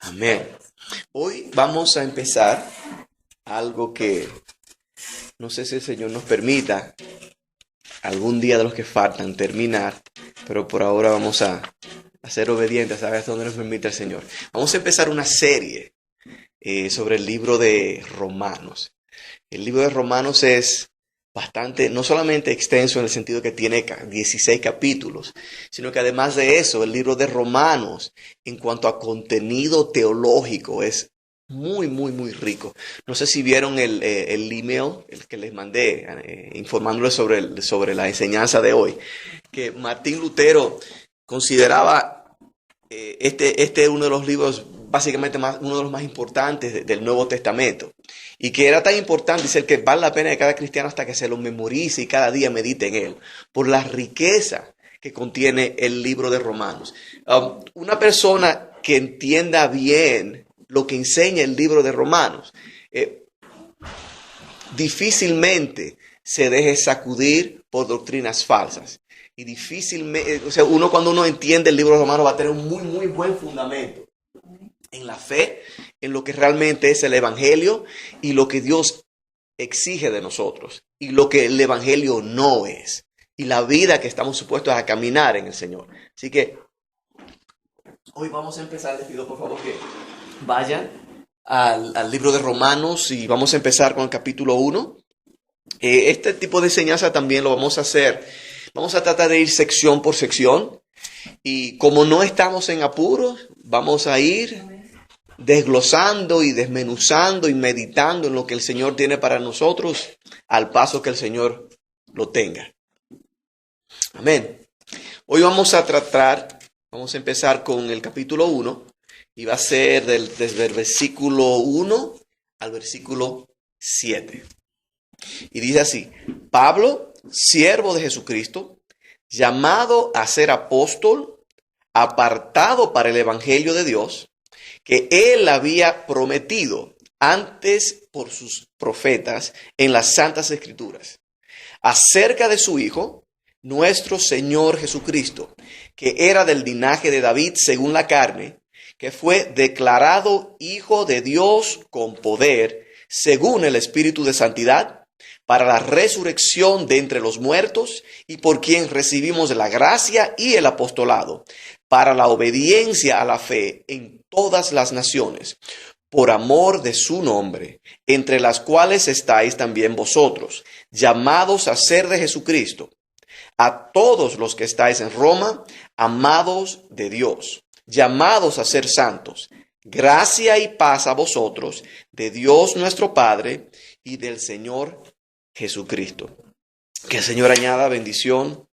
Amén. Hoy vamos a empezar algo que no sé si el Señor nos permita algún día de los que faltan terminar, pero por ahora vamos a ser obedientes, a ver hasta dónde nos permite el Señor. Vamos a empezar una serie sobre el libro de Romanos. El libro de Romanos es bastante, no solamente extenso en el sentido que tiene 16 capítulos, sino que además de eso, el libro de Romanos, en cuanto a contenido teológico, es muy rico. No sé si vieron el email el que les mandé, informándoles sobre la enseñanza de hoy, que Martín Lutero consideraba este uno de los libros, básicamente uno de los más importantes del Nuevo Testamento. Y que era tan importante, dice que vale la pena de cada cristiano hasta que se lo memorice y cada día medite en él, por la riqueza que contiene el libro de Romanos. Una persona que entienda bien lo que enseña el libro de Romanos, difícilmente se deje sacudir por doctrinas falsas. Y difícilmente, o sea, cuando uno entiende el libro de Romanos va a tener un muy buen fundamento en la fe, en lo que realmente es el Evangelio y lo que Dios exige de nosotros y lo que el Evangelio no es y la vida que estamos supuestos a caminar en el Señor. Así que hoy vamos a empezar. Les pido por favor que vayan al libro de Romanos y vamos a empezar con el capítulo 1. Este tipo de enseñanza también lo vamos a hacer. Vamos a tratar de ir sección por sección y como no estamos en apuros, vamos a ir desglosando y desmenuzando y meditando en lo que el Señor tiene para nosotros al paso que el Señor lo tenga. Amén. Hoy vamos a empezar con el capítulo 1 y va a ser desde el versículo 1 al versículo 7. Y dice así: Pablo, siervo de Jesucristo, llamado a ser apóstol, apartado para el evangelio de Dios, que él había prometido antes por sus profetas en las Santas Escrituras, acerca de su Hijo, nuestro Señor Jesucristo, que era del linaje de David según la carne, que fue declarado Hijo de Dios con poder, según el Espíritu de Santidad, para la resurrección de entre los muertos, y por quien recibimos la gracia y el apostolado, para la obediencia a la fe en todas las naciones, por amor de su nombre, entre las cuales estáis también vosotros, llamados a ser de Jesucristo. A todos los que estáis en Roma, amados de Dios, llamados a ser santos, gracia y paz a vosotros, de Dios nuestro Padre y del Señor Jesucristo. Que el Señor añada bendición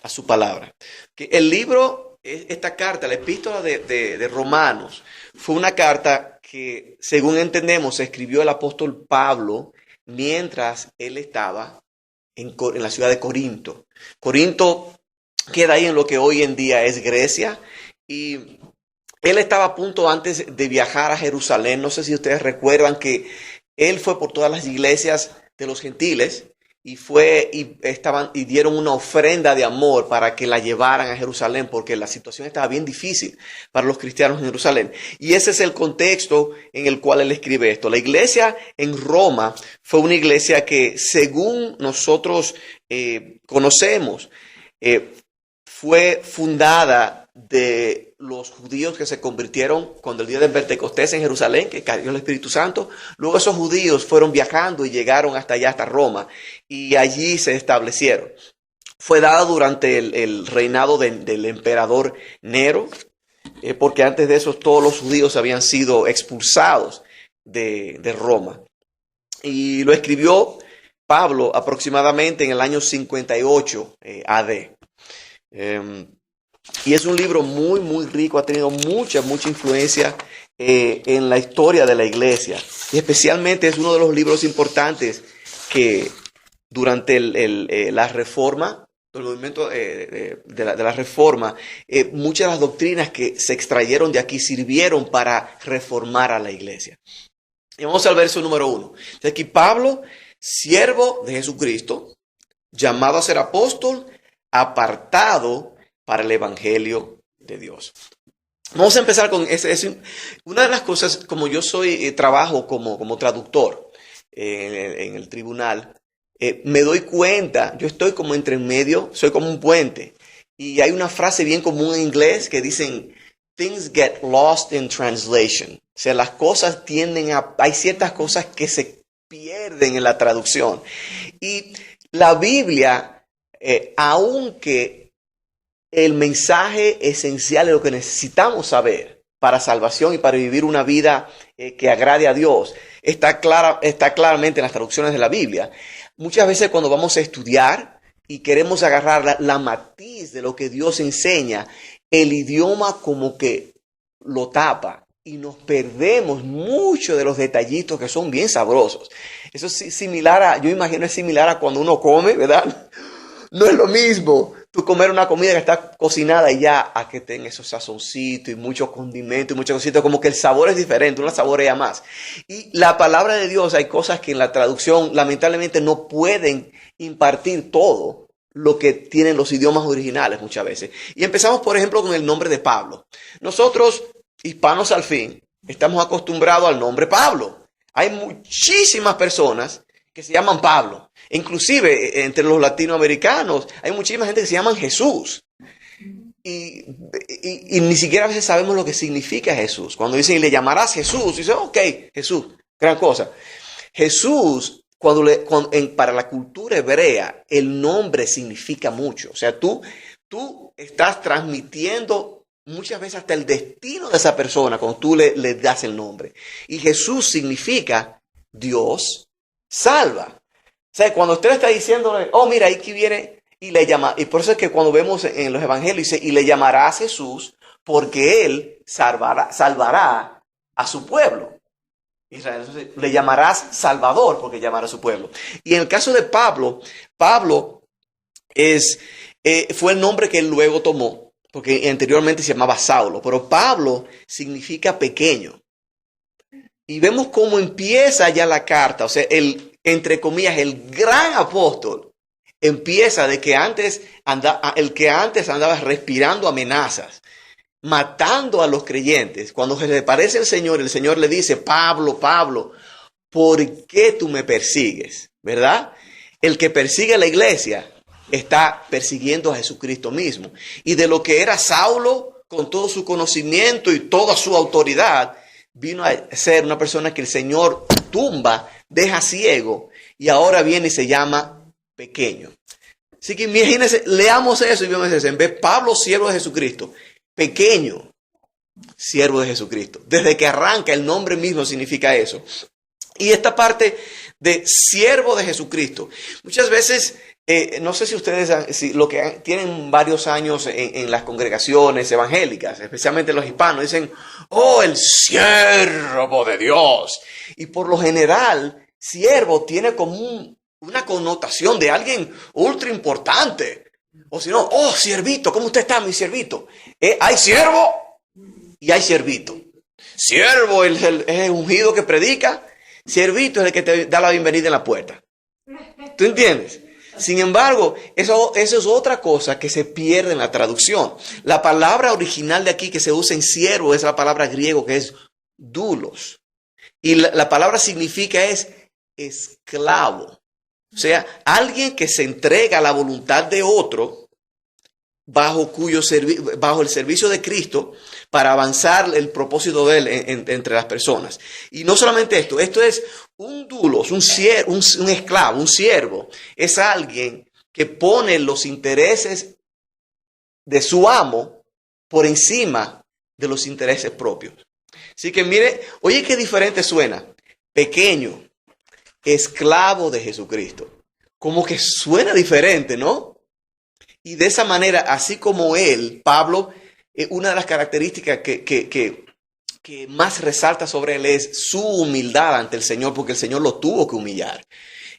a su palabra. Que el libro, esta carta, la epístola de Romanos, fue una carta que, según entendemos, escribió el apóstol Pablo mientras él estaba en la ciudad de Corinto. Corinto queda ahí en lo que hoy en día es Grecia, y él estaba a punto antes de viajar a Jerusalén. No sé si ustedes recuerdan que él fue por todas las iglesias de los gentiles y dieron una ofrenda de amor para que la llevaran a Jerusalén, porque la situación estaba bien difícil para los cristianos en Jerusalén. Y ese es el contexto en el cual él escribe esto. La iglesia en Roma fue una iglesia que, según nosotros conocemos, fue fundada de los judíos que se convirtieron cuando el día de Pentecostés en Jerusalén, que cayó el Espíritu Santo. Luego esos judíos fueron viajando y llegaron hasta allá, hasta Roma, y allí se establecieron. Fue dada durante el reinado del emperador Nero, porque antes de eso todos los judíos habían sido expulsados de Roma. Y lo escribió Pablo aproximadamente en el año 58 AD. Y es un libro muy rico, ha tenido mucha influencia en la historia de la iglesia. Y especialmente es uno de los libros importantes que durante la reforma, el movimiento de la reforma, muchas de las doctrinas que se extrayeron de aquí sirvieron para reformar a la iglesia. Y vamos al verso número 1. De aquí: Pablo, siervo de Jesucristo, llamado a ser apóstol, apartado para el evangelio de Dios. Vamos a empezar con una de las cosas, como yo trabajo como traductor en el tribunal, me doy cuenta, yo estoy como entre en medio, soy como un puente. Y hay una frase bien común en inglés que dicen, things get lost in translation. O sea, las cosas hay ciertas cosas que se pierden en la traducción. Y la Biblia, aunque el mensaje esencial es lo que necesitamos saber para salvación y para vivir una vida que agrade a Dios, está claramente en las traducciones de la Biblia. Muchas veces cuando vamos a estudiar y queremos agarrar la matiz de lo que Dios enseña, el idioma como que lo tapa y nos perdemos mucho de los detallitos que son bien sabrosos. Eso es yo imagino es similar a cuando uno come, ¿verdad? No es lo mismo tú comer una comida que está cocinada y ya a que tenga esos sazoncitos y muchos condimentos y muchas cositas, como que el sabor es diferente, uno la saborea más. Y la palabra de Dios, hay cosas que en la traducción lamentablemente no pueden impartir todo lo que tienen los idiomas originales muchas veces. Y empezamos, por ejemplo, con el nombre de Pablo. Nosotros, hispanos al fin, estamos acostumbrados al nombre Pablo. Hay muchísimas personas que se llaman Pablo. Inclusive entre los latinoamericanos hay muchísima gente que se llaman Jesús. Y ni siquiera a veces sabemos lo que significa Jesús. Cuando dicen, y le llamarás Jesús, dicen, ok, Jesús, gran cosa. Jesús, para la cultura hebrea, el nombre significa mucho. O sea, tú estás transmitiendo muchas veces hasta el destino de esa persona cuando tú le das el nombre. Y Jesús significa Dios salva. O sea, cuando usted está diciéndole, oh, mira, aquí viene, y le llama, y por eso es que cuando vemos en los evangelios dice, y le llamarás Jesús, porque él salvará a su pueblo. Israel. Entonces, le llamarás Salvador, porque llamará a su pueblo. Y en el caso de Pablo fue el nombre que él luego tomó, porque anteriormente se llamaba Saulo, pero Pablo significa pequeño. Y vemos cómo empieza ya la carta, o sea, entre comillas, el gran apóstol empieza de que el que antes andaba respirando amenazas, matando a los creyentes. Cuando se le aparece el Señor le dice, Pablo, Pablo, ¿por qué tú me persigues? ¿Verdad? El que persigue a la iglesia está persiguiendo a Jesucristo mismo. Y de lo que era Saulo, con todo su conocimiento y toda su autoridad, vino a ser una persona que el Señor tumba, deja ciego, y ahora viene y se llama pequeño. Así que imagínense, leamos eso y vemos eso. En vez Pablo, siervo de Jesucristo, pequeño, siervo de Jesucristo. Desde que arranca, el nombre mismo significa eso. Y esta parte de siervo de Jesucristo, muchas veces, no sé si ustedes, lo que tienen varios años en las congregaciones evangélicas, especialmente los hispanos, dicen, oh, el siervo de Dios. Y por lo general, siervo tiene como una connotación de alguien ultra importante. O si no, oh, siervito, ¿cómo usted está, mi siervito? Hay siervo y hay siervito. Siervo es el ungido que predica. Siervito es el que te da la bienvenida en la puerta. ¿Tú entiendes? Sin embargo, eso es otra cosa que se pierde en la traducción. La palabra original de aquí que se usa en siervo es la palabra griego que es doulos. Y la palabra significa es esclavo. O sea, alguien que se entrega a la voluntad de otro bajo el servicio de Cristo para avanzar el propósito de él entre las personas. Y no solamente esto es un doulos, un esclavo, un siervo. Es alguien que pone los intereses de su amo por encima de los intereses propios. Así que mire, oye qué diferente suena. Pequeño, esclavo de Jesucristo. Como que suena diferente, ¿no? Y de esa manera, así como él, Pablo, una de las características que más resalta sobre él es su humildad ante el Señor, porque el Señor lo tuvo que humillar.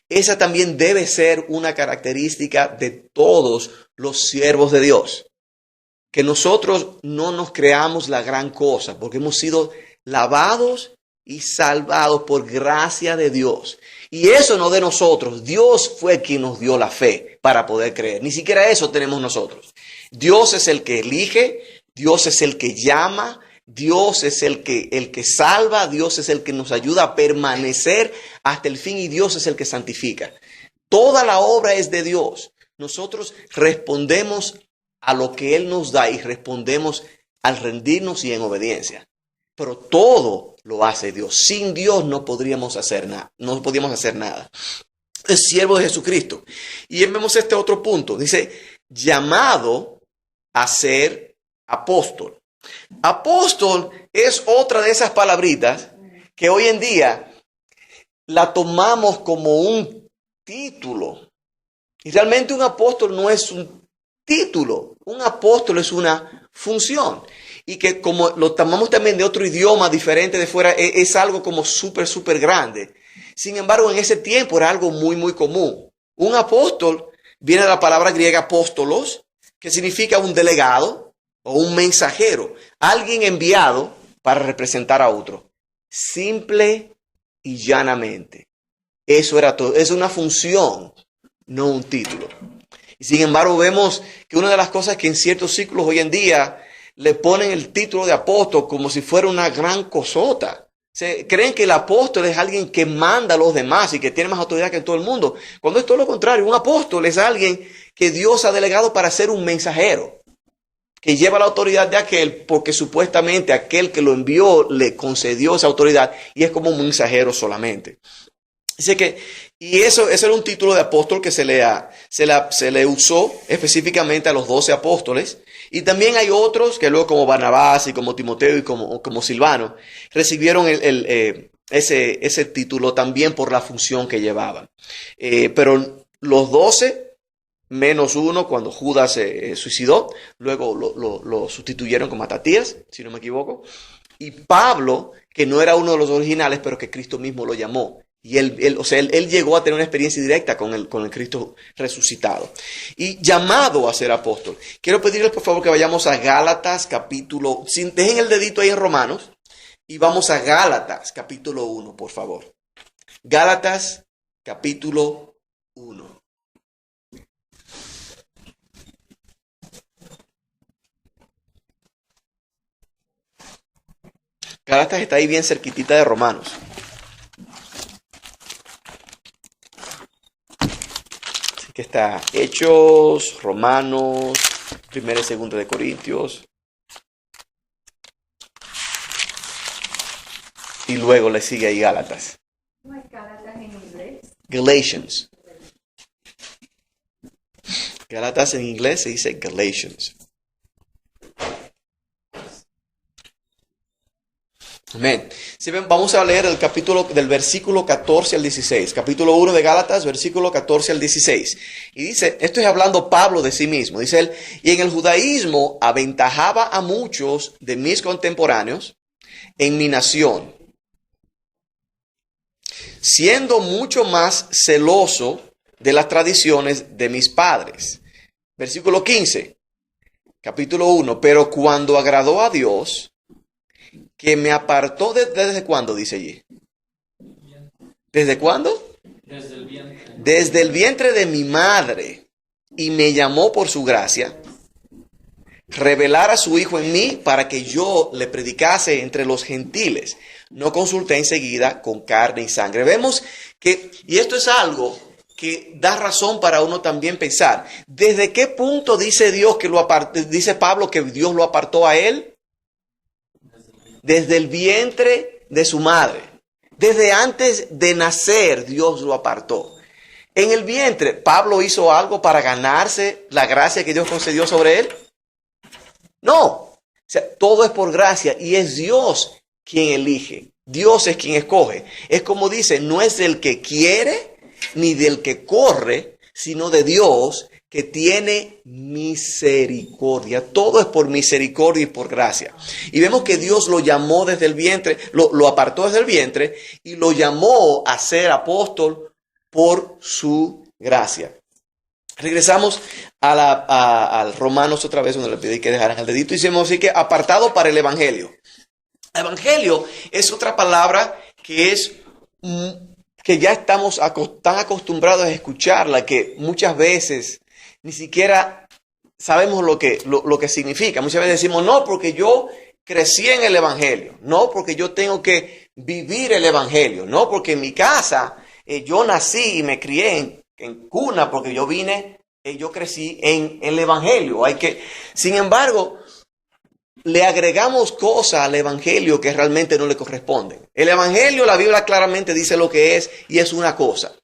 Esa también debe ser una característica de todos los siervos de Dios. Que nosotros no nos creamos la gran cosa, porque hemos sido lavados y salvados por gracia de Dios. Y eso no de nosotros. Dios fue quien nos dio la fe para poder creer. Ni siquiera eso tenemos nosotros. Dios es el que elige, Dios es el que llama, Dios es el que salva, Dios es el que nos ayuda a permanecer hasta el fin y Dios es el que santifica. Toda la obra es de Dios. Nosotros respondemos a lo que Él nos da y respondemos al rendirnos y en obediencia. Pero todo lo hace Dios. Sin Dios no podríamos hacer nada. No podríamos hacer nada. Es siervo de Jesucristo. Y vemos este otro punto. Dice, llamado a ser apóstol. Apóstol es otra de esas palabritas que hoy en día la tomamos como un título. Y realmente un apóstol no es un título. Un apóstol es una función. Y que como lo tomamos también de otro idioma diferente de fuera, es algo como súper grande. Sin embargo, en ese tiempo era algo muy común. Un apóstol viene de la palabra griega apóstolos, que significa un delegado o un mensajero. Alguien enviado para representar a otro. Simple y llanamente. Eso era todo. Es una función, no un título. Y sin embargo, vemos que una de las cosas que en ciertos círculos hoy en día le ponen el título de apóstol como si fuera una gran cosota. Creen que el apóstol es alguien que manda a los demás y que tiene más autoridad que todo el mundo. Cuando es todo lo contrario, un apóstol es alguien que Dios ha delegado para ser un mensajero, que lleva la autoridad de aquel porque supuestamente aquel que lo envió le concedió esa autoridad y es como un mensajero solamente. Dice que, y eso era un título de apóstol que se le usó específicamente a los 12 apóstoles. Y también hay otros que luego como Barnabás y como Timoteo y como Silvano recibieron ese título también por la función que llevaban. Pero los 12, menos uno cuando Judas se suicidó, luego lo sustituyeron con Matatías, si no me equivoco. Y Pablo, que no era uno de los originales, pero que Cristo mismo lo llamó. Y él llegó a tener una experiencia directa con el Cristo resucitado. Y llamado a ser apóstol. Quiero pedirles por favor que vayamos a Gálatas capítulo... Dejen el dedito ahí en Romanos. Y vamos a Gálatas capítulo 1, por favor. Gálatas capítulo 1. Gálatas está ahí bien cerquitita de Romanos. Que está Hechos, Romanos, 1 y 2 de Corintios. Y luego le sigue ahí Gálatas. ¿No hay Gálatas en inglés? Galatians. Gálatas en inglés se dice Galatians. Amén. Si ven, vamos a leer el capítulo del versículo 14 al 16. Capítulo 1 de Gálatas, versículo 14 al 16. Y dice, esto es hablando Pablo de sí mismo. Dice él, y en el judaísmo aventajaba a muchos de mis contemporáneos en mi nación, siendo mucho más celoso de las tradiciones de mis padres. Versículo 15, capítulo 1. Pero cuando agradó a Dios, que me apartó ¿desde cuándo? Dice allí. ¿Desde cuándo? Desde el vientre. Desde el vientre de mi madre. Y me llamó por su gracia. Revelar a su Hijo en mí para que yo le predicase entre los gentiles. No consulté enseguida con carne y sangre. Vemos que, y esto es algo que da razón para uno también pensar. ¿Desde qué punto dice Dios que dice Pablo que Dios lo apartó a él? Desde el vientre de su madre. Desde antes de nacer, Dios lo apartó. En el vientre, ¿Pablo hizo algo para ganarse la gracia que Dios concedió sobre él? No. O sea, todo es por gracia y es Dios quien elige. Dios es quien escoge. Es como dice, no es del que quiere ni del que corre, sino de Dios que tiene misericordia. Todo es por misericordia y por gracia. Y vemos que Dios lo llamó desde el vientre, lo apartó desde el vientre y lo llamó a ser apóstol por su gracia. Regresamos al Romanos otra vez, donde le pedí que dejaran el dedito. Y decimos así que apartado para el Evangelio. Evangelio es otra palabra que ya estamos tan acostumbrados a escucharla que muchas veces ni siquiera sabemos lo que significa. Muchas veces decimos, no, porque yo crecí en el Evangelio, no porque yo tengo que vivir el Evangelio, no porque en mi casa yo nací y me crié en cuna porque yo crecí en el Evangelio. Sin embargo, le agregamos cosas al Evangelio que realmente no le corresponden. El Evangelio, la Biblia claramente dice lo que es y es una cosa.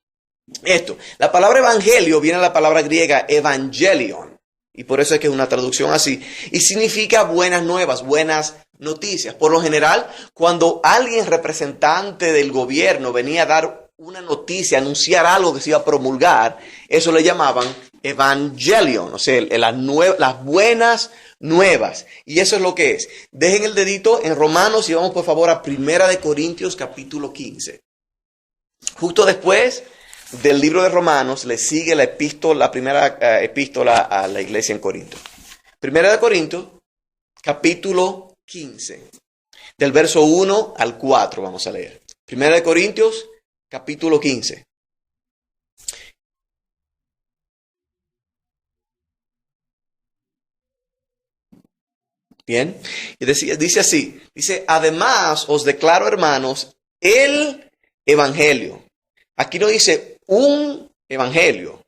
La palabra Evangelio viene de la palabra griega Evangelion. Y por eso es que es una traducción así. Y significa buenas nuevas, buenas noticias. Por lo general, cuando alguien representante del gobierno venía a dar una noticia, anunciar algo que se iba a promulgar, eso le llamaban Evangelion, o sea, las buenas nuevas. Y eso es lo que es. Dejen el dedito en Romanos y vamos por favor a 1 Corintios capítulo 15. Justo después del libro de Romanos le sigue la primera epístola a la iglesia en Corinto. 1 Corintios, capítulo 15, del verso 1 al 4 vamos a leer. 1 Corintios, capítulo 15. Bien, y dice así, además os declaro, hermanos, el evangelio. Aquí no dice un evangelio,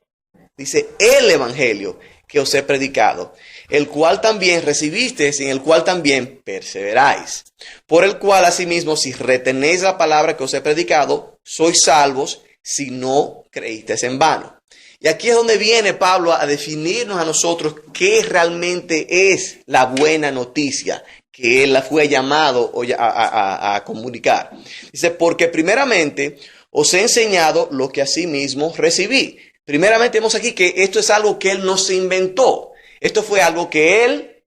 dice el evangelio que os he predicado, el cual también recibisteis y en el cual también perseveráis. Por el cual asimismo, si retenéis la palabra que os he predicado, sois salvos si no creísteis en vano. Y aquí es donde viene Pablo a definirnos a nosotros qué realmente es la buena noticia que él fue llamado a comunicar. Dice, porque primeramente os he enseñado lo que asimismo recibí. Primeramente vemos aquí que esto es algo que él no se inventó. Esto fue algo que él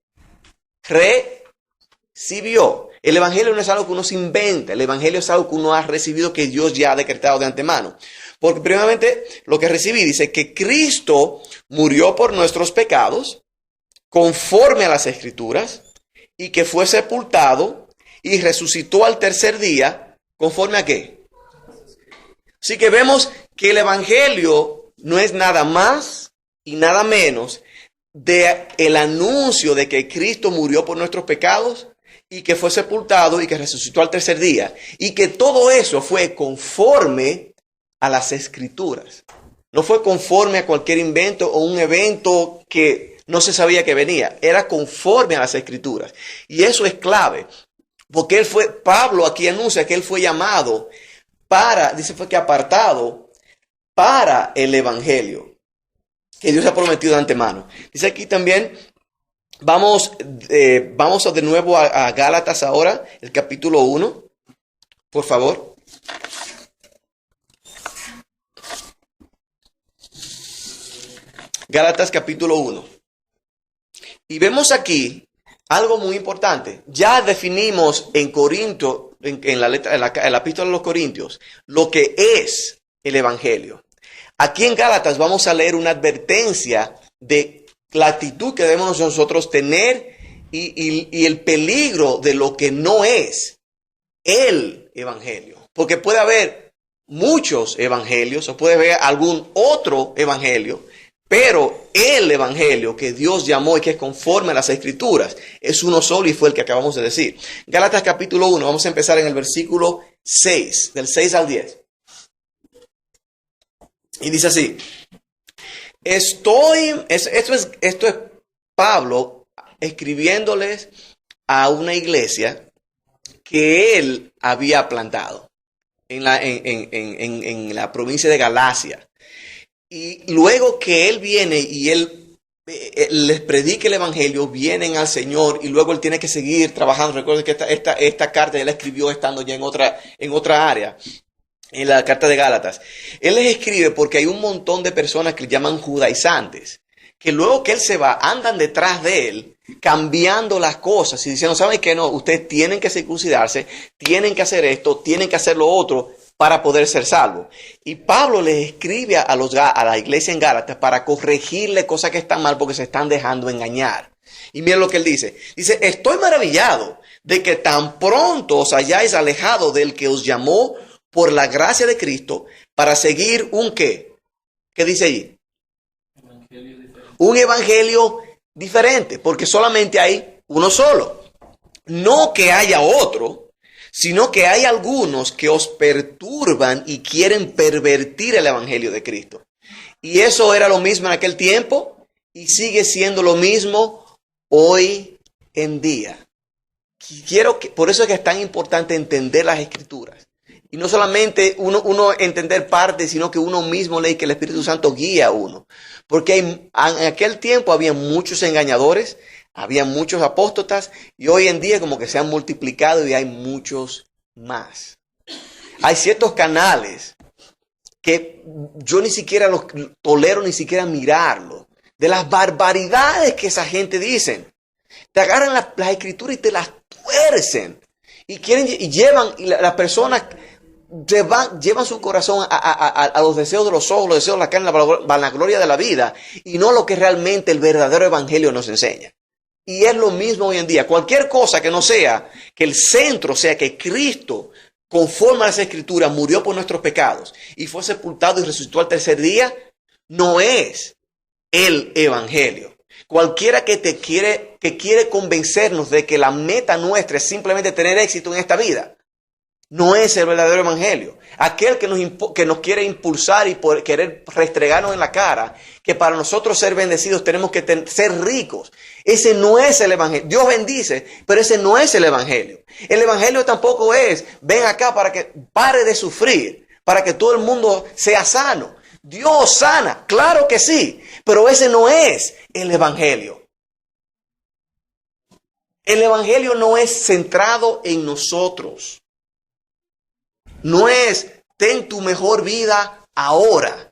recibió. El evangelio no es algo que uno se inventa. El evangelio es algo que uno ha recibido, que Dios ya ha decretado de antemano. Porque primeramente lo que recibí dice que Cristo murió por nuestros pecados conforme a las Escrituras y que fue sepultado y resucitó al tercer día conforme a ¿qué? Así que vemos que el evangelio no es nada más y nada menos de el anuncio de que Cristo murió por nuestros pecados y que fue sepultado y que resucitó al tercer día. Y que todo eso fue conforme a las Escrituras. No fue conforme a cualquier invento o un evento que no se sabía que venía. Era conforme a las Escrituras. Y eso es clave. Porque Pablo aquí anuncia que él fue llamado fue que apartado para el evangelio que Dios ha prometido de antemano. Dice aquí también, vamos de nuevo a Gálatas ahora, el capítulo 1, por favor. Gálatas capítulo 1. Y vemos aquí algo muy importante. Ya definimos en Corinto, en la epístola de los Corintios, lo que es el evangelio. Aquí en Gálatas vamos a leer una advertencia de la actitud que debemos nosotros tener y el peligro de lo que no es el evangelio. Porque puede haber muchos evangelios o puede haber algún otro evangelio, pero el evangelio que Dios llamó y que es conforme a las Escrituras es uno solo y fue el que acabamos de decir. Gálatas capítulo 1, vamos a empezar en el versículo 6, del 6 al 10. Y dice así, esto es Pablo escribiéndoles a una iglesia que él había plantado en la provincia de Galacia. Y luego que él viene y él les predica el evangelio, vienen al Señor y luego él tiene que seguir trabajando. Recuerden que esta carta él la escribió estando ya en otra área, en la carta de Gálatas. Él les escribe porque hay un montón de personas que le llaman judaizantes, que luego que él se va, andan detrás de él, cambiando las cosas y diciendo, ¿saben qué? No, ustedes tienen que circuncidarse, tienen que hacer esto, tienen que hacer lo otro, para poder ser salvo. Y Pablo les escribe a la iglesia en Gálatas para corregirle cosas que están mal porque se están dejando engañar. Y miren lo que él dice. Dice, estoy maravillado de que tan pronto os hayáis alejado del que os llamó por la gracia de Cristo para seguir un ¿qué? ¿Qué dice allí? Un evangelio diferente, porque solamente hay uno solo. No que haya otro, sino que hay algunos que os perturban y quieren pervertir el evangelio de Cristo. Y eso era lo mismo en aquel tiempo y sigue siendo lo mismo hoy en día. Por eso es que es tan importante entender las Escrituras. Y no solamente uno entender parte, sino que uno mismo lee, que el Espíritu Santo guía a uno. Porque en aquel tiempo había muchos engañadores, había muchos apóstatas, y hoy en día como que se han multiplicado y hay muchos más. Hay ciertos canales que yo ni siquiera los tolero, ni siquiera mirarlo, de las barbaridades que esa gente dice. Te agarran las escrituras y te las tuercen. Y las personas llevan su corazón a los deseos de los ojos, los deseos de la carne, la vanagloria de la vida, y no lo que realmente el verdadero evangelio nos enseña. Y es lo mismo hoy en día. Cualquier cosa que no sea, que el centro sea que Cristo, conforme a las Escrituras, murió por nuestros pecados y fue sepultado y resucitó al tercer día, no es el evangelio. Cualquiera que quiere convencernos de que la meta nuestra es simplemente tener éxito en esta vida, no es el verdadero evangelio. Aquel que nos quiere impulsar y por querer restregarnos en la cara que para nosotros ser bendecidos tenemos que ser ricos. Ese no es el evangelio. Dios bendice, pero ese no es el evangelio. El evangelio tampoco es, ven acá para que pare de sufrir, para que todo el mundo sea sano. Dios sana, claro que sí, pero ese no es el evangelio. El evangelio no es centrado en nosotros. No es, ten tu mejor vida ahora.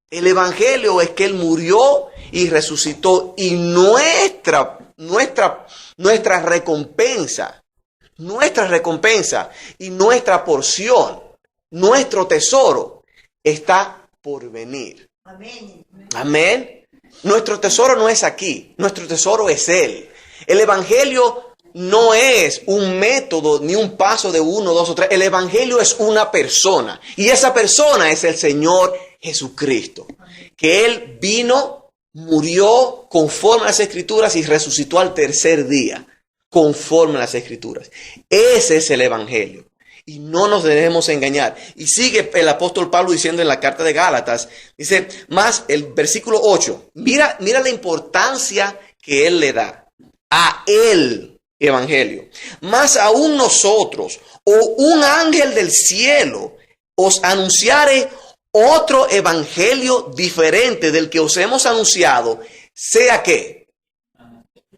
El evangelio es que Él murió y resucitó. Y nuestra recompensa y nuestra porción, nuestro tesoro, está por venir. Amén. Amén. Nuestro tesoro no es aquí. Nuestro tesoro es Él. El evangelio no es un método ni un paso de 1, 2 o 3. El evangelio es una persona. Y esa persona es el Señor Jesucristo. Que Él vino, murió conforme a las Escrituras y resucitó al tercer día conforme a las Escrituras. Ese es el evangelio. Y no nos debemos engañar. Y sigue el apóstol Pablo diciendo en la carta de Gálatas, dice, más el versículo 8. Mira la importancia que él le da a él. Evangelio. Más aún nosotros o un ángel del cielo os anunciare otro evangelio diferente del que os hemos anunciado, sea que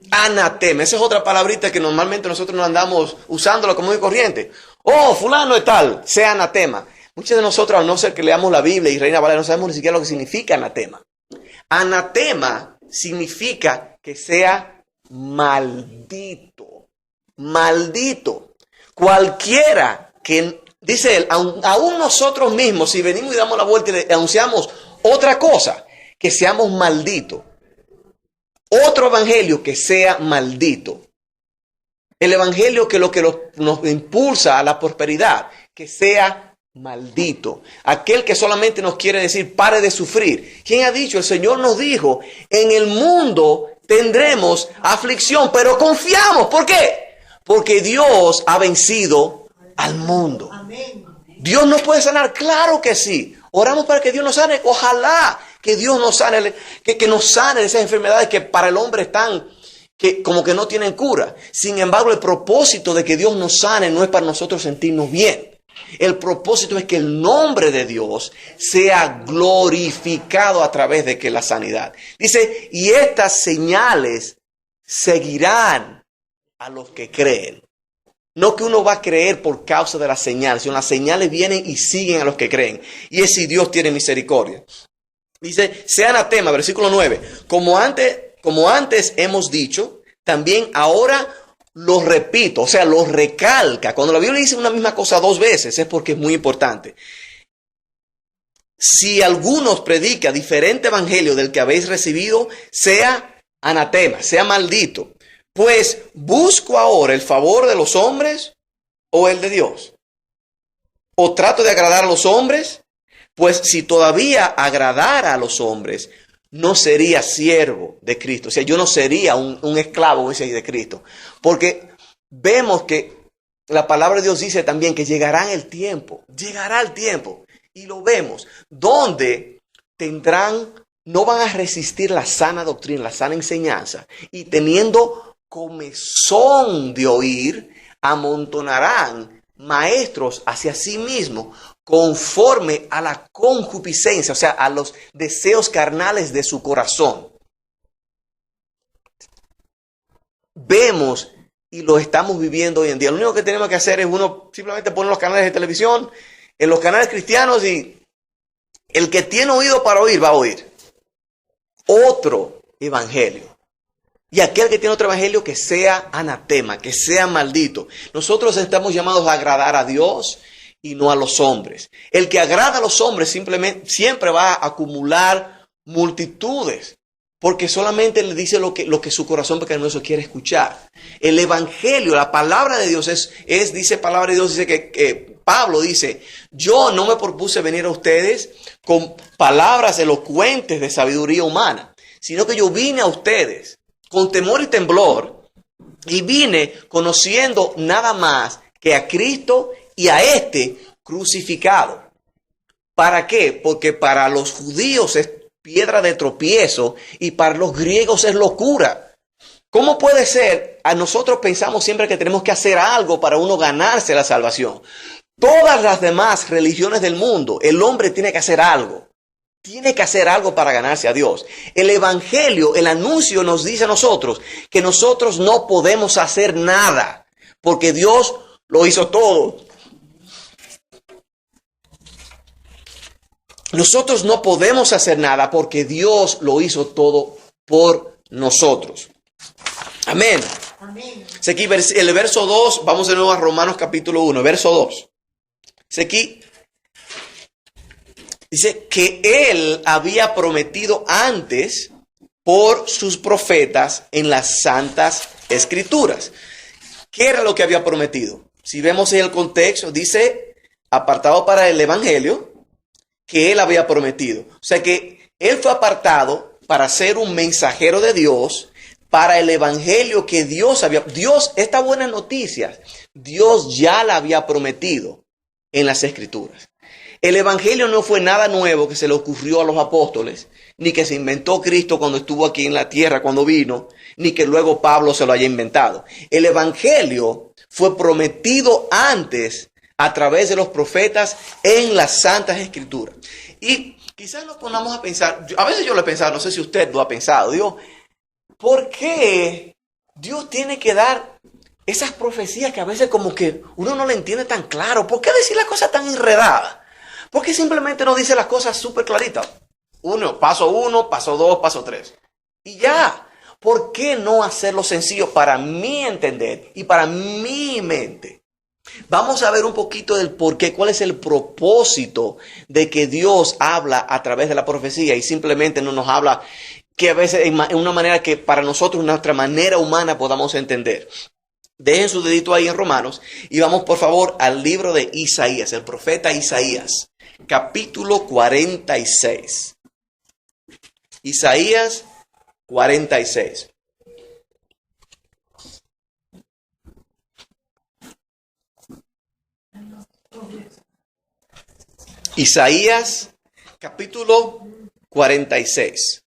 anatema. Esa es otra palabrita que normalmente nosotros no andamos usándola como muy corriente. Oh, fulano es tal, sea anatema. Muchos de nosotros, a no ser que leamos la Biblia y Reina Valera, no sabemos ni siquiera lo que significa anatema. Anatema significa que sea maldito. Maldito. Cualquiera que, dice él, aún nosotros mismos, si venimos y damos la vuelta y le anunciamos otra cosa, que seamos malditos. Otro evangelio que sea maldito. El evangelio que nos impulsa a la prosperidad, que sea maldito. Aquel que solamente nos quiere decir, pare de sufrir. ¿Quién ha dicho? El Señor nos dijo, en el mundo tendremos aflicción, pero confiamos. ¿Por qué? Porque Dios ha vencido al mundo. Amén. ¿Dios nos puede sanar? Claro que sí. Oramos para que Dios nos sane. Ojalá que Dios nos sane, que nos sane de esas enfermedades que para el hombre están, que como que no tienen cura. Sin embargo, el propósito de que Dios nos sane no es para nosotros sentirnos bien. El propósito es que el nombre de Dios sea glorificado a través de que la sanidad. Dice, y estas señales seguirán a los que creen. No que uno va a creer por causa de las señales, sino las señales vienen y siguen a los que creen. Y es si Dios tiene misericordia. Dice, sea anatema, versículo 9. Como antes hemos dicho, también ahora lo repito, o sea, lo recalca. Cuando la Biblia dice una misma cosa 2 veces es porque es muy importante. Si algunos predica diferente evangelio del que habéis recibido, sea anatema, sea maldito. Pues busco ahora el favor de los hombres o el de Dios. O trato de agradar a los hombres, pues si todavía agradara a los hombres, no sería siervo de Cristo. O sea, yo no sería un esclavo de Cristo. Porque vemos que la palabra de Dios dice también que llegará el tiempo, y lo vemos, donde no van a resistir la sana doctrina, la sana enseñanza, y teniendo comezón de oír, amontonarán maestros hacia sí mismos, conforme a la concupiscencia, o sea, a los deseos carnales de su corazón. Vemos y lo estamos viviendo hoy en día. Lo único que tenemos que hacer es uno simplemente poner los canales de televisión, en los canales cristianos, y el que tiene oído para oír va a oír otro evangelio. Y aquel que tiene otro evangelio que sea anatema, que sea maldito. Nosotros estamos llamados a agradar a Dios y no a los hombres. El que agrada a los hombres siempre va a acumular multitudes, porque solamente le dice lo que su corazón pecaminoso quiere escuchar. El evangelio, la palabra de Dios dice palabra de Dios, dice que Pablo dice, yo no me propuse venir a ustedes con palabras elocuentes de sabiduría humana, sino que yo vine a ustedes con temor y temblor, y vine conociendo nada más que a Cristo y a este crucificado. ¿Para qué? Porque para los judíos es piedra de tropiezo y para los griegos es locura. ¿Cómo puede ser? A nosotros pensamos siempre que tenemos que hacer algo para uno ganarse la salvación. Todas las demás religiones del mundo, el hombre tiene que hacer algo. Tiene que hacer algo para ganarse a Dios. El evangelio, el anuncio nos dice a nosotros que nosotros no podemos hacer nada porque Dios lo hizo todo. Nosotros no podemos hacer nada porque Dios lo hizo todo por nosotros. Amén. Amén. Aquí el verso 2, vamos de nuevo a Romanos capítulo 1, verso 2. Aquí dice que Él había prometido antes por sus profetas en las santas escrituras. ¿Qué era lo que había prometido? Si vemos en el contexto, dice, apartado para el evangelio, que Él había prometido. O sea que Él fue apartado para ser un mensajero de Dios, para el evangelio que esta buena noticia, Dios ya la había prometido en las escrituras. El evangelio no fue nada nuevo que se le ocurrió a los apóstoles, ni que se inventó Cristo cuando estuvo aquí en la tierra, cuando vino, ni que luego Pablo se lo haya inventado. El evangelio fue prometido antes a través de los profetas en las santas escrituras. Y quizás nos pongamos a pensar, a veces yo lo he pensado, no sé si usted lo ha pensado, digo, ¿por qué Dios tiene que dar esas profecías que a veces como que uno no le entiende tan claro? ¿Por qué decir las cosas tan enredadas? ¿Por qué simplemente no dice las cosas súper claritas? Paso 1, paso 2, paso 3. Y ya. ¿Por qué no hacerlo sencillo para mi entender y para mi mente? Vamos a ver un poquito del por qué, cuál es el propósito de que Dios habla a través de la profecía y simplemente no nos habla que a veces en una manera que para nosotros, nuestra manera humana podamos entender. Dejen su dedito ahí en Romanos y vamos por favor al libro de Isaías, el profeta Isaías, capítulo 46. Isaías 46. Isaías capítulo 46.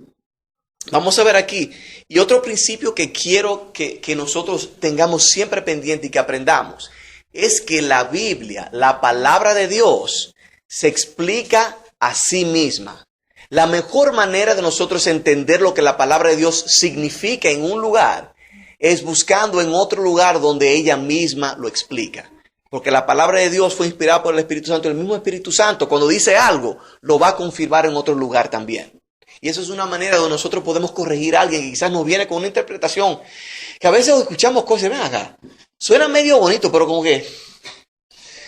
Vamos a ver aquí. Y otro principio que quiero que nosotros tengamos siempre pendiente y que aprendamos es que la Biblia, la palabra de Dios, se explica a sí misma. La mejor manera de nosotros entender lo que la palabra de Dios significa en un lugar es buscando en otro lugar donde ella misma lo explica. Porque la palabra de Dios fue inspirada por el Espíritu Santo. El mismo Espíritu Santo, cuando dice algo, lo va a confirmar en otro lugar también. Y eso es una manera donde nosotros podemos corregir a alguien que quizás nos viene con una interpretación. Que a veces escuchamos cosas, ven acá, suena medio bonito, pero como que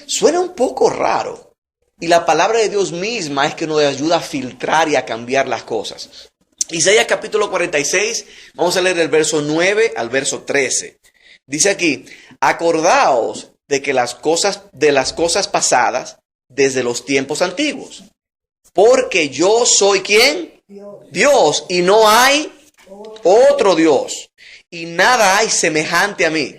suena un poco raro. Y la palabra de Dios misma es que nos ayuda a filtrar y a cambiar las cosas. Isaías capítulo 46, vamos a leer el verso 9 al verso 13. Dice aquí, acordaos de las cosas pasadas desde los tiempos antiguos. Porque yo soy ¿quién? Dios, y no hay otro Dios, y nada hay semejante a mí,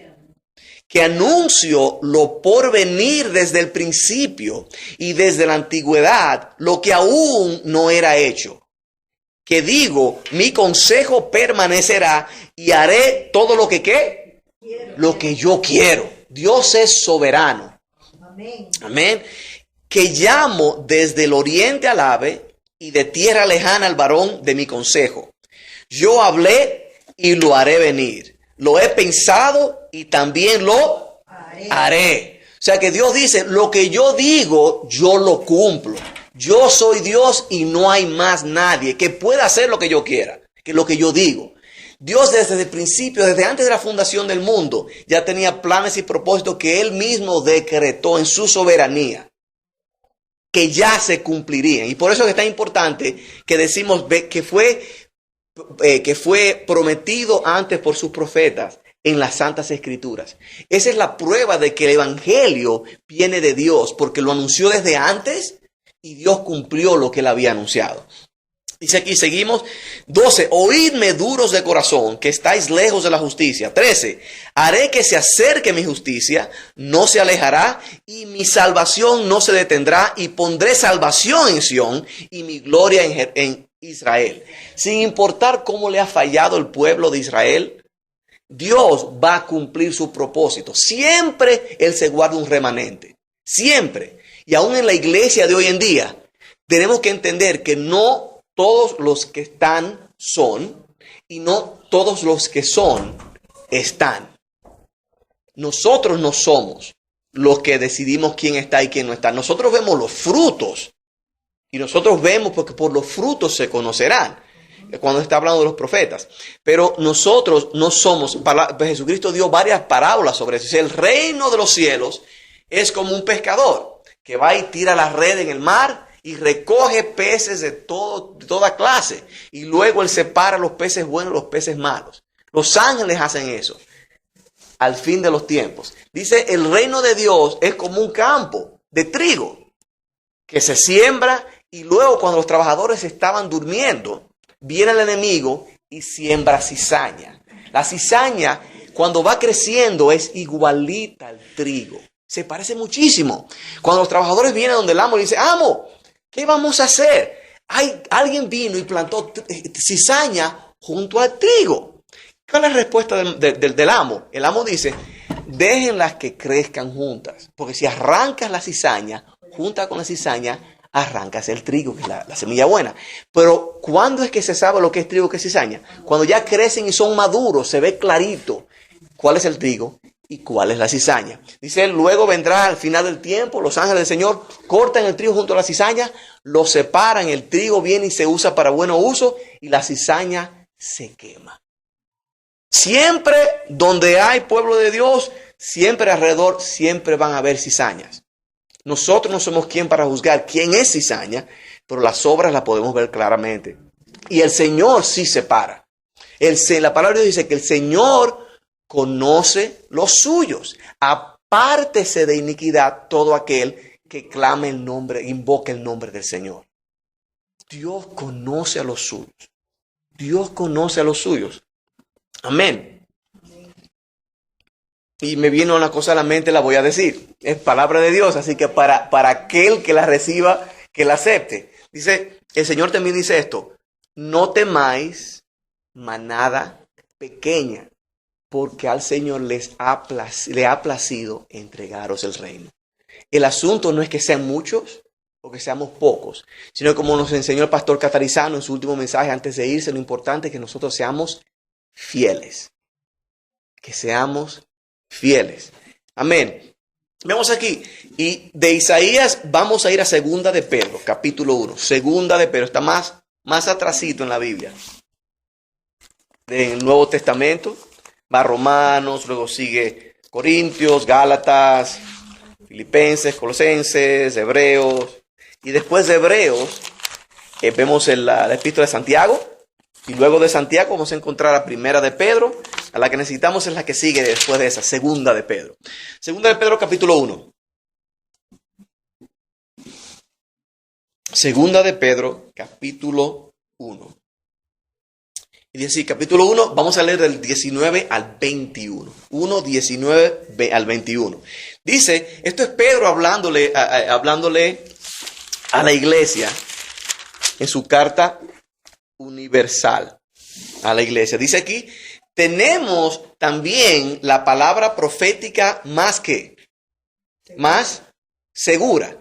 que anuncio lo por venir desde el principio y desde la antigüedad, lo que aún no era hecho. Que digo, mi consejo permanecerá y haré todo lo que ¿qué? Lo que yo quiero. Dios es soberano. Amén. Que llamo desde el oriente al ave y de tierra lejana al varón de mi consejo. Yo hablé y lo haré venir. Lo he pensado y también lo haré. O sea que Dios dice, lo que yo digo, yo lo cumplo. Yo soy Dios y no hay más nadie que pueda hacer lo que yo quiera, que lo que yo digo. Dios desde el principio, desde antes de la fundación del mundo, ya tenía planes y propósitos que Él mismo decretó en su soberanía, que ya se cumplirían. Y por eso es tan importante que decimos que fue prometido antes por sus profetas en las Santas Escrituras. Esa es la prueba de que el Evangelio viene de Dios, porque lo anunció desde antes y Dios cumplió lo que Él había anunciado. Dice aquí, seguimos. 12. Oídme duros de corazón, que estáis lejos de la justicia. 13. Haré que se acerque mi justicia, no se alejará, y mi salvación no se detendrá, y pondré salvación en Sión, y mi gloria en Israel. Sin importar cómo le ha fallado el pueblo de Israel, Dios va a cumplir su propósito. Siempre Él se guarda un remanente. Siempre. Y aún en la iglesia de hoy en día, tenemos que entender que no todos los que están son, y no todos los que son están. Nosotros no somos los que decidimos quién está y quién no está. Nosotros vemos los frutos. Y nosotros vemos porque por los frutos se conocerán. Cuando está hablando de los profetas. Pero nosotros no somos. Jesucristo dio varias parábolas sobre eso. El reino de los cielos es como un pescador que va y tira la red en el mar y recoge peces de toda clase. Y luego Él separa los peces buenos y los peces malos. Los ángeles hacen eso al fin de los tiempos. Dice, el reino de Dios es como un campo de trigo que se siembra y luego cuando los trabajadores estaban durmiendo, viene el enemigo y siembra cizaña. La cizaña, cuando va creciendo, es igualita al trigo. Se parece muchísimo. Cuando los trabajadores vienen donde el amo y dice, amo, ¿qué vamos a hacer? Alguien vino y plantó cizaña junto al trigo. ¿Cuál es la respuesta del amo? El amo dice, déjenlas que crezcan juntas. Porque si arrancas la cizaña, junta con la cizaña, arrancas el trigo, que es la semilla buena. Pero ¿cuándo es que se sabe lo que es trigo y qué es cizaña? Cuando ya crecen y son maduros, se ve clarito cuál es el trigo y cuál es la cizaña. Dice, luego vendrá al final del tiempo, los ángeles del Señor cortan el trigo junto a la cizaña, lo separan, el trigo viene y se usa para buen uso y la cizaña se quema. Siempre donde hay pueblo de Dios, siempre alrededor, siempre van a haber cizañas. Nosotros no somos quien para juzgar quién es cizaña, pero las obras las podemos ver claramente. Y el Señor sí separa. La palabra de Dios dice que el Señor conoce los suyos. Apártese de iniquidad todo aquel que clame el nombre, invoque el nombre del Señor. Dios conoce a los suyos. Dios conoce a los suyos. Amén. Y me viene una cosa a la mente, la voy a decir. Es palabra de Dios, así que para aquel que la reciba, que la acepte. Dice, el Señor también dice esto: no temáis manada pequeña, porque al Señor le ha placido entregaros el reino. El asunto no es que sean muchos o que seamos pocos, sino como nos enseñó el pastor Catarizano en su último mensaje antes de irse, lo importante es que nosotros seamos fieles. Que seamos fieles. Amén. Vemos aquí. Y de Isaías vamos a ir a Segunda de Pedro, capítulo 1. Segunda de Pedro. Está más atrasito en la Biblia. En el Nuevo Testamento. Va Romanos, luego sigue Corintios, Gálatas, Filipenses, Colosenses, Hebreos. Y después de Hebreos vemos la epístola de Santiago. Y luego de Santiago vamos a encontrar a Primera de Pedro. A la que necesitamos es la que sigue después de esa, Segunda de Pedro. Segunda de Pedro, capítulo 1. Segunda de Pedro, capítulo 1. Y dice así, capítulo 1, vamos a leer del 19 al 21. 1, 19 al 21. Dice, esto es Pedro hablándole a la iglesia en su carta universal a la iglesia. Dice aquí, tenemos también la palabra profética más segura.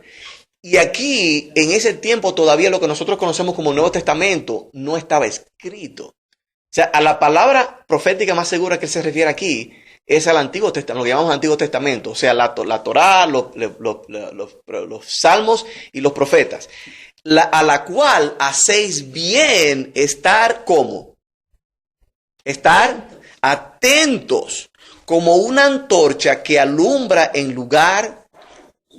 Y aquí, en ese tiempo, todavía lo que nosotros conocemos como Nuevo Testamento no estaba escrito. O sea, a la palabra profética más segura que se refiere aquí es al Antiguo Testamento, lo que llamamos Antiguo Testamento. O sea, la Torá, los salmos y los profetas. A la cual hacéis bien estar ¿cómo? Estar atentos como una antorcha que alumbra en lugar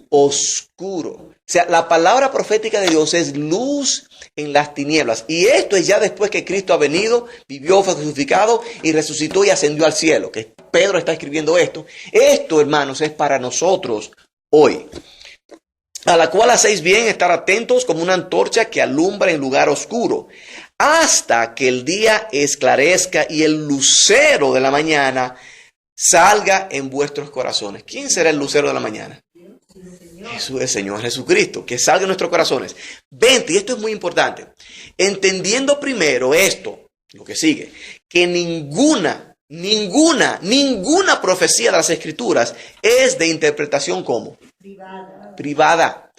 oscuro. O sea, la palabra profética de Dios es luz en las tinieblas. Y esto es ya después que Cristo ha venido, vivió, fue crucificado y resucitó y ascendió al cielo. Que Pedro está escribiendo esto. Esto, hermanos, es para nosotros hoy. A la cual hacéis bien estar atentos como una antorcha que alumbra en lugar oscuro, hasta que el día esclarezca y el lucero de la mañana salga en vuestros corazones. ¿Quién será el lucero de la mañana? Jesús, el Señor Jesucristo, que salga en nuestros corazones. 20, y esto es muy importante. Entendiendo primero esto, lo que sigue, que ninguna profecía de las Escrituras es de interpretación ¿cómo? Privada.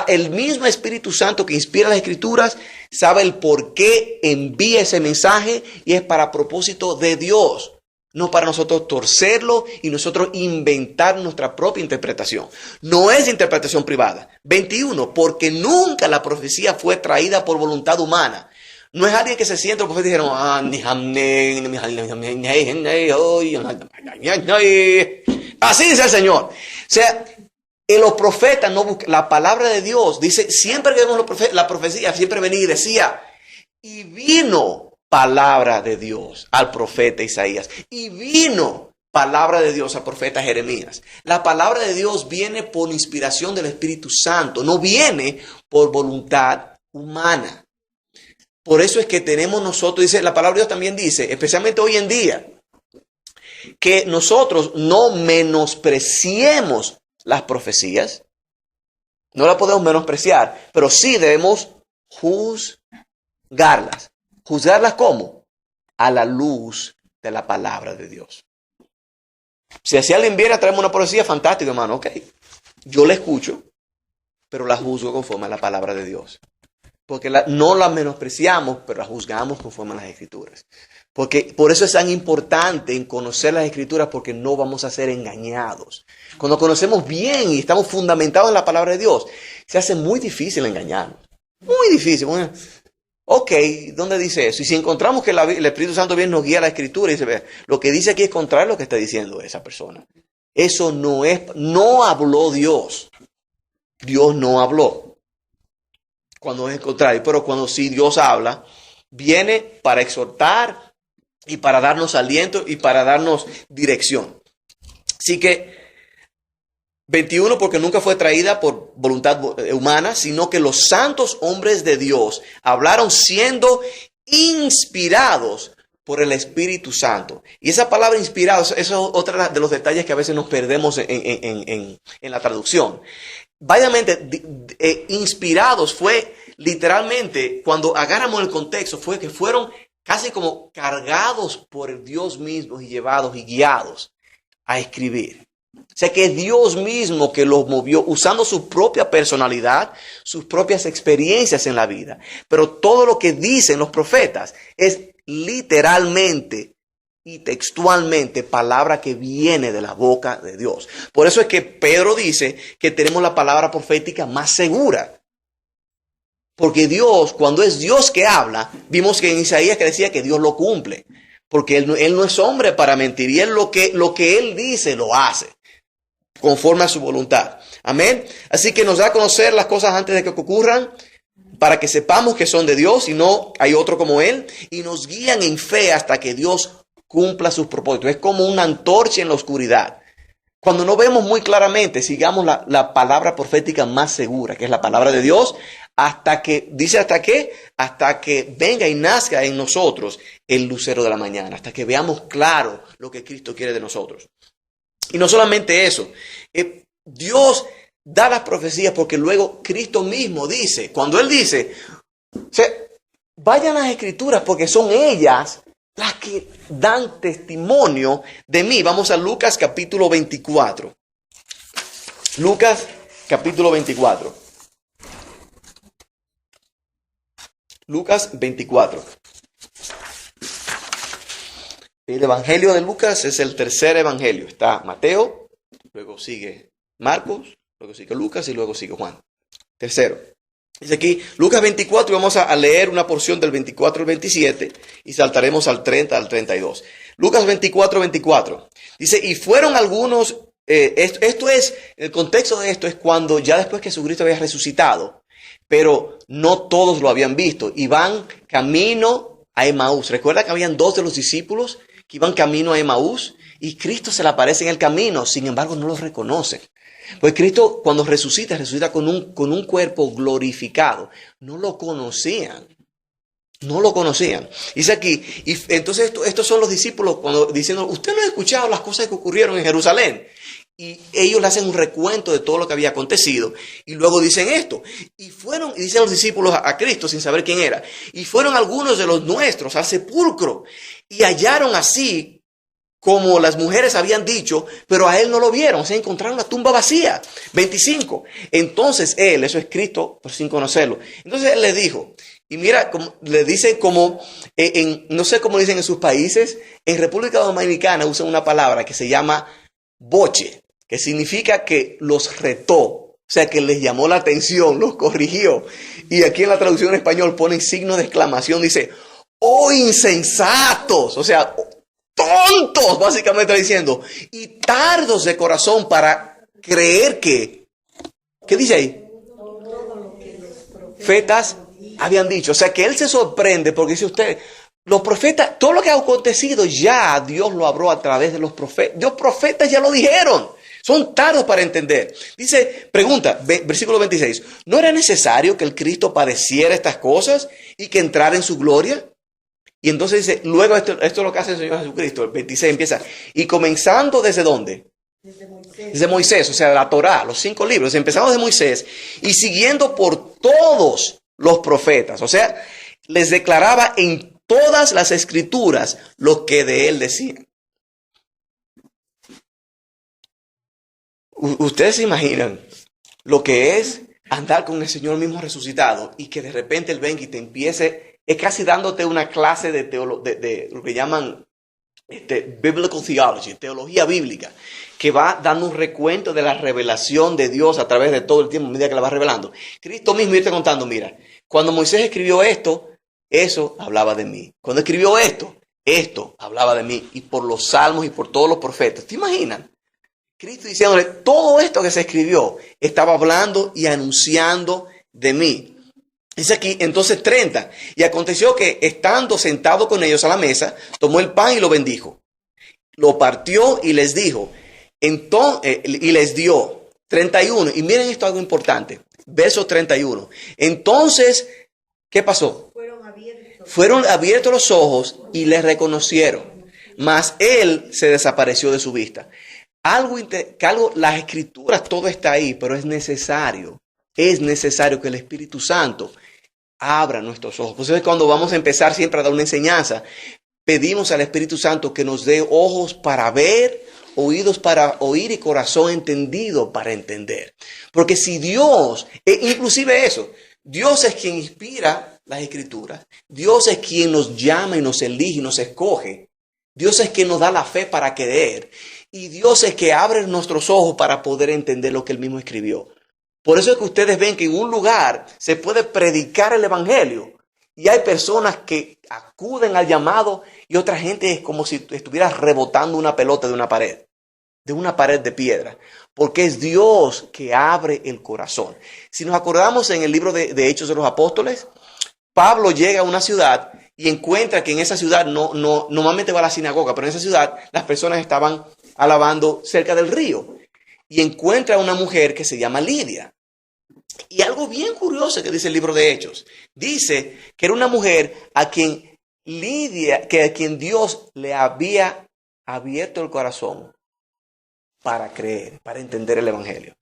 El mismo Espíritu Santo que inspira las Escrituras sabe el por qué envía ese mensaje y es para propósito de Dios. No para nosotros torcerlo y nosotros inventar nuestra propia interpretación. No es interpretación privada. 21, porque nunca la profecía fue traída por voluntad humana. No es alguien que se siente los profetas y dijeron, así dice el Señor. O sea, los profetas no buscan, la palabra de Dios dice, siempre que vemos la profecía, siempre venía y decía, y vino palabra de Dios al profeta Isaías. Y vino palabra de Dios al profeta Jeremías. La palabra de Dios viene por inspiración del Espíritu Santo. No viene por voluntad humana. Por eso es que tenemos nosotros, dice, la palabra de Dios también dice, especialmente hoy en día, que nosotros no menospreciemos las profecías. No las podemos menospreciar, pero sí debemos juzgarlas. ¿Juzgarlas cómo? A la luz de la palabra de Dios. Si así alguien viene a traerme una profecía, fantástico, hermano, ok. Yo la escucho, pero la juzgo conforme a la palabra de Dios. Porque no la menospreciamos, pero la juzgamos conforme a las Escrituras. Porque por eso es tan importante en conocer las Escrituras, porque no vamos a ser engañados. Cuando conocemos bien y estamos fundamentados en la palabra de Dios, se hace muy difícil engañarnos. Muy difícil. Bueno, ok, ¿dónde dice eso? Y si encontramos que el Espíritu Santo bien nos guía a la Escritura y dice, lo que dice aquí es contrario a lo que está diciendo esa persona. Eso no habló Dios. Dios no habló. Cuando es el contrario, pero cuando sí Dios habla, viene para exhortar y para darnos aliento y para darnos dirección. Así que 21, porque nunca fue traída por voluntad humana, sino que los santos hombres de Dios hablaron siendo inspirados por el Espíritu Santo. Y esa palabra inspirados, eso es otro de los detalles que a veces nos perdemos en la traducción. Inspirados fue literalmente, cuando agarramos el contexto, fue que fueron casi como cargados por Dios mismo y llevados y guiados a escribir. O sea que es Dios mismo que los movió usando su propia personalidad, sus propias experiencias en la vida. Pero todo lo que dicen los profetas es literalmente y textualmente palabra que viene de la boca de Dios. Por eso es que Pedro dice que tenemos la palabra profética más segura. Porque Dios, cuando es Dios que habla, vimos que en Isaías que decía que Dios lo cumple. Porque Él no es hombre para mentir. Y Él lo que Él dice lo hace conforme a su voluntad. Amén. Así que nos da a conocer las cosas antes de que ocurran, para que sepamos que son de Dios y no hay otro como Él. Y nos guían en fe hasta que Dios cumpla sus propósitos. Es como una antorcha en la oscuridad. Cuando no vemos muy claramente, sigamos la palabra profética más segura, que es la palabra de Dios, hasta que, dice hasta qué, hasta que venga y nazca en nosotros el lucero de la mañana, hasta que veamos claro lo que Cristo quiere de nosotros. Y no solamente eso, Dios da las profecías porque luego Cristo mismo dice, cuando Él dice, o sea, vayan a las Escrituras porque son ellas las que dan testimonio de mí. Vamos a Lucas capítulo 24. Lucas capítulo 24. Lucas 24. El Evangelio de Lucas es el tercer evangelio. Está Mateo, luego sigue Marcos, luego sigue Lucas y luego sigue Juan. Tercero. Dice aquí Lucas 24 y vamos a leer una porción del 24 al 27 y saltaremos al 30 al 32. Lucas 24, 24. Dice, y fueron algunos, esto es, el contexto de esto es cuando ya después que Jesucristo había resucitado, pero no todos lo habían visto, y van camino a Emaús. Recuerda que habían 2 de los discípulos que iban camino a Emaús y Cristo se le aparece en el camino, sin embargo no los reconocen. Pues Cristo cuando resucita con un cuerpo glorificado. No lo conocían. No lo conocían. Dice aquí, y entonces estos son los discípulos cuando diciendo, usted no ha escuchado las cosas que ocurrieron en Jerusalén. Y ellos le hacen un recuento de todo lo que había acontecido. Y luego dicen esto. Y dicen los discípulos a Cristo sin saber quién era. Y fueron algunos de los nuestros al sepulcro. Y hallaron así como las mujeres habían dicho, pero a él no lo vieron, o sea, encontraron la tumba vacía. 25. Entonces él, eso es Cristo, pues sin conocerlo. Entonces él les dijo, y mira, le dicen como, no sé cómo dicen en sus países, en República Dominicana usan una palabra que se llama boche, que significa que los retó, o sea, que les llamó la atención, los corrigió. Y aquí en la traducción en español ponen signo de exclamación, dice, ¡oh insensatos! O sea, tontos, básicamente está diciendo, y tardos de corazón para creer que, ¿qué dice ahí? Profetas habían dicho, o sea que él se sorprende porque dice usted, los profetas, todo lo que ha acontecido ya Dios lo habló a través de los profetas, los profetas ya lo dijeron, son tardos para entender. Dice, pregunta, versículo 26, ¿no era necesario que el Cristo padeciera estas cosas y que entrara en su gloria? Y entonces dice, luego esto es lo que hace el Señor Jesucristo. El 26 empieza, y comenzando ¿desde dónde? Desde Moisés, o sea, de la Torá, los 5 libros. Empezamos de Moisés y siguiendo por todos los profetas. O sea, les declaraba en todas las escrituras lo que de él decían. Ustedes se imaginan lo que es andar con el Señor mismo resucitado y que de repente Él venga y te empiece, es casi dándote una clase de lo que llaman biblical theology, teología bíblica, que va dando un recuento de la revelación de Dios a través de todo el tiempo, a medida que la va revelando. Cristo mismo irte contando, mira, cuando Moisés escribió esto, eso hablaba de mí. Cuando escribió esto hablaba de mí. Y por los salmos y por todos los profetas. ¿Te imaginan? Cristo diciéndole, todo esto que se escribió estaba hablando y anunciando de mí. Dice aquí, entonces 30. Y aconteció que estando sentado con ellos a la mesa, tomó el pan y lo bendijo. Lo partió y les dijo, y les dio 31. Y miren esto algo importante. Verso 31. Entonces, ¿qué pasó? Fueron abiertos los ojos y le reconocieron. Mas él se desapareció de su vista. Las escrituras, todo está ahí, pero es necesario que el Espíritu Santo abra nuestros ojos. Por eso cuando vamos a empezar siempre a dar una enseñanza, pedimos al Espíritu Santo que nos dé ojos para ver, oídos para oír y corazón entendido para entender. Porque si Dios, inclusive eso, Dios es quien inspira las escrituras, Dios es quien nos llama y nos elige y nos escoge, Dios es quien nos da la fe para creer. Y Dios es que abre nuestros ojos para poder entender lo que Él mismo escribió. Por eso es que ustedes ven que en un lugar se puede predicar el Evangelio. Y hay personas que acuden al llamado y otra gente es como si estuviera rebotando una pelota de una pared de piedra. Porque es Dios que abre el corazón. Si nos acordamos en el libro de Hechos de los Apóstoles, Pablo llega a una ciudad y encuentra que en esa ciudad normalmente va a la sinagoga, pero en esa ciudad las personas estaban alabando cerca del río. Y encuentra a una mujer que se llama Lidia. Y algo bien curioso que dice el libro de Hechos. Dice que era una mujer a quien a quien Dios le había abierto el corazón para creer, para entender el evangelio.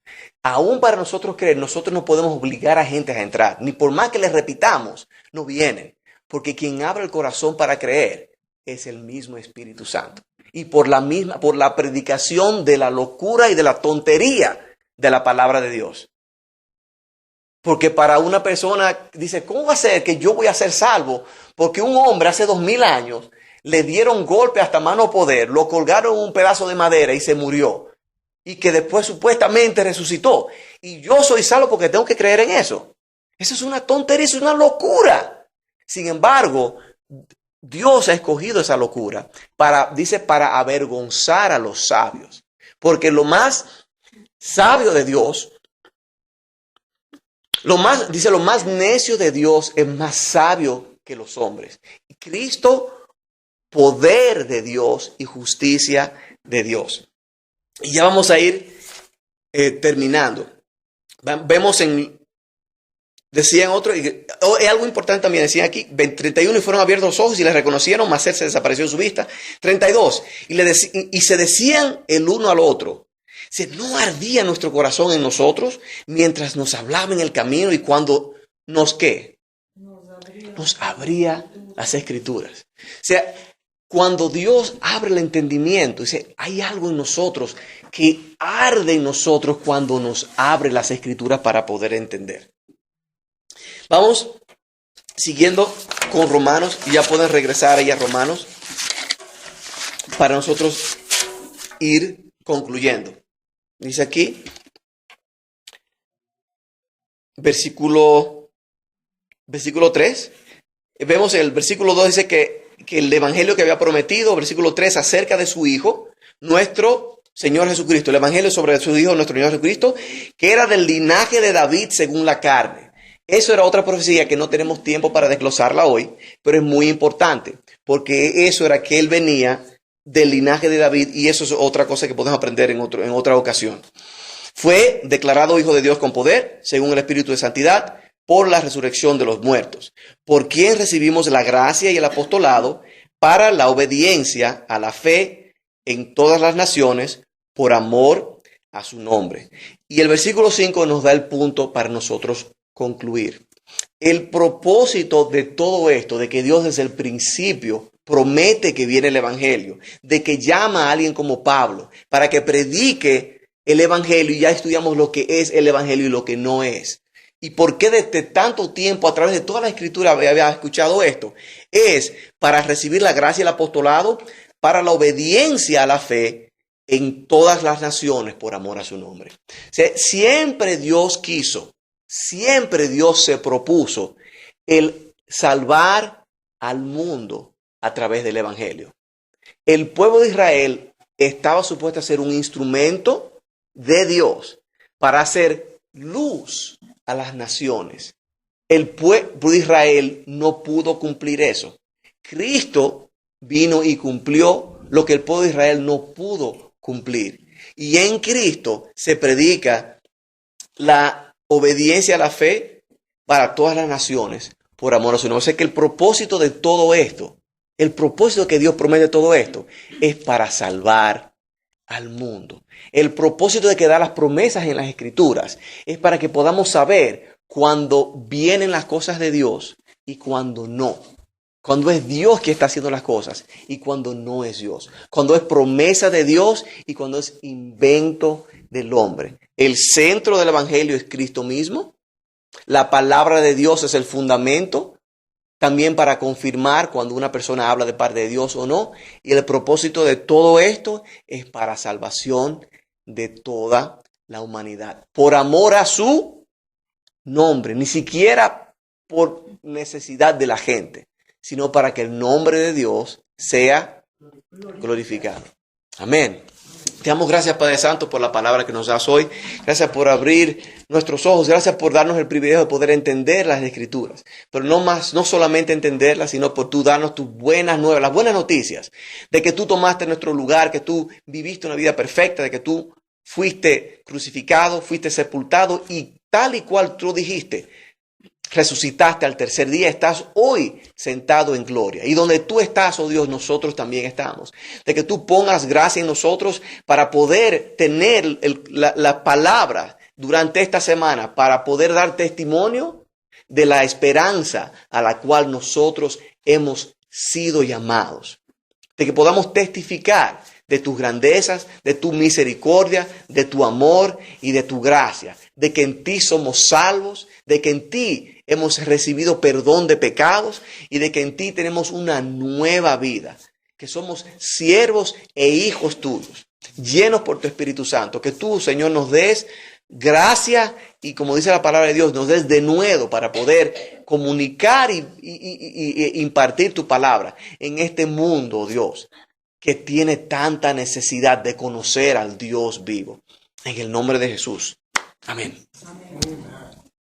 Aún para nosotros creer, nosotros no podemos obligar a gente a entrar. Ni por más que les repitamos, no vienen. Porque quien abre el corazón para creer es el mismo Espíritu Santo. Y por la predicación de la locura y de la tontería de la palabra de Dios. Porque para una persona dice, ¿cómo va a ser que yo voy a ser salvo? Porque un hombre hace 2000 años le dieron golpe hasta mano poder, lo colgaron en un pedazo de madera y se murió. Y que después supuestamente resucitó. Y yo soy salvo porque tengo que creer en eso. Eso es una tontería, eso es una locura. Sin embargo, Dios ha escogido esa locura para avergonzar a los sabios. Porque lo más sabio de Dios, lo más necio de Dios es más sabio que los hombres. Y Cristo, poder de Dios y justicia de Dios. Y ya vamos a ir terminando. Vemos decían otro, es algo importante también, decían aquí, 31, y fueron abiertos los ojos y les reconocieron, mas él se desapareció de su vista. 32, y se decían el uno al otro. ¿No ardía nuestro corazón en nosotros mientras nos hablaba en el camino y cuando nos abría las escrituras? O sea, cuando Dios abre el entendimiento, dice, hay algo en nosotros que arde en nosotros cuando nos abre las escrituras para poder entender. Vamos siguiendo con Romanos, y ya pueden regresar ahí a Romanos para nosotros ir concluyendo. Dice aquí, versículo 3, vemos el versículo 2, dice que el evangelio que había prometido, versículo 3, acerca de su Hijo, nuestro Señor Jesucristo, el evangelio sobre su Hijo, nuestro Señor Jesucristo, que era del linaje de David según la carne. Eso era otra profecía que no tenemos tiempo para desglosarla hoy, pero es muy importante, porque eso era que él venía del linaje de David, y eso es otra cosa que podemos aprender en otra ocasión. Fue declarado Hijo de Dios con poder, según el Espíritu de Santidad, por la resurrección de los muertos, por quien recibimos la gracia y el apostolado para la obediencia a la fe en todas las naciones, por amor a su nombre. Y el versículo 5 nos da el punto para nosotros concluir. El propósito de todo esto, de que Dios desde el principio promete que viene el evangelio, de que llama a alguien como Pablo para que predique el evangelio, y ya estudiamos lo que es el evangelio y lo que no es. ¿Y por qué desde tanto tiempo, a través de toda la escritura, había escuchado esto? Es para recibir la gracia y el apostolado, para la obediencia a la fe en todas las naciones por amor a su nombre. O sea, siempre Dios se propuso el salvar al mundo a través del evangelio. El pueblo de Israel estaba supuesto a ser un instrumento de Dios para hacer luz a las naciones. El pueblo de Israel no pudo cumplir eso. Cristo vino y cumplió lo que el pueblo de Israel no pudo cumplir. Y en Cristo se predica la obediencia a la fe para todas las naciones por amor a su nombre. O sea que el propósito de todo esto, el propósito que Dios promete de todo esto, es para salvar al mundo. El propósito de que da las promesas en las Escrituras es para que podamos saber cuando vienen las cosas de Dios y cuando no. Cuando es Dios que está haciendo las cosas y cuando no es Dios. Cuando es promesa de Dios y cuando es invento del hombre. El centro del evangelio es Cristo mismo. La palabra de Dios es el fundamento. También para confirmar cuando una persona habla de parte de Dios o no. Y el propósito de todo esto es para salvación de toda la humanidad. Por amor a su nombre. Ni siquiera por necesidad de la gente, sino para que el nombre de Dios sea glorificado. Amén. Te damos gracias, Padre Santo, por la palabra que nos das hoy. Gracias por abrir nuestros ojos. Gracias por darnos el privilegio de poder entender las Escrituras. Pero no solamente entenderlas, sino por tú darnos tus buenas nuevas, las buenas noticias de que tú tomaste nuestro lugar, que tú viviste una vida perfecta, de que tú fuiste crucificado, fuiste sepultado y tal y cual tú dijiste, resucitaste al tercer día, estás hoy sentado en gloria. Y donde tú estás, oh Dios, nosotros también estamos. De que tú pongas gracia en nosotros para poder tener la palabra durante esta semana, para poder dar testimonio de la esperanza a la cual nosotros hemos sido llamados. De que podamos testificar de tus grandezas, de tu misericordia, de tu amor y de tu gracia. De que en ti somos salvos, de que en ti hemos recibido perdón de pecados y de que en ti tenemos una nueva vida. Que somos siervos e hijos tuyos, llenos por tu Espíritu Santo. Que tú, Señor, nos des gracia y, como dice la palabra de Dios, nos des denuedo para poder comunicar y impartir tu palabra en este mundo, Dios, que tiene tanta necesidad de conocer al Dios vivo. En el nombre de Jesús. Amén. Amén.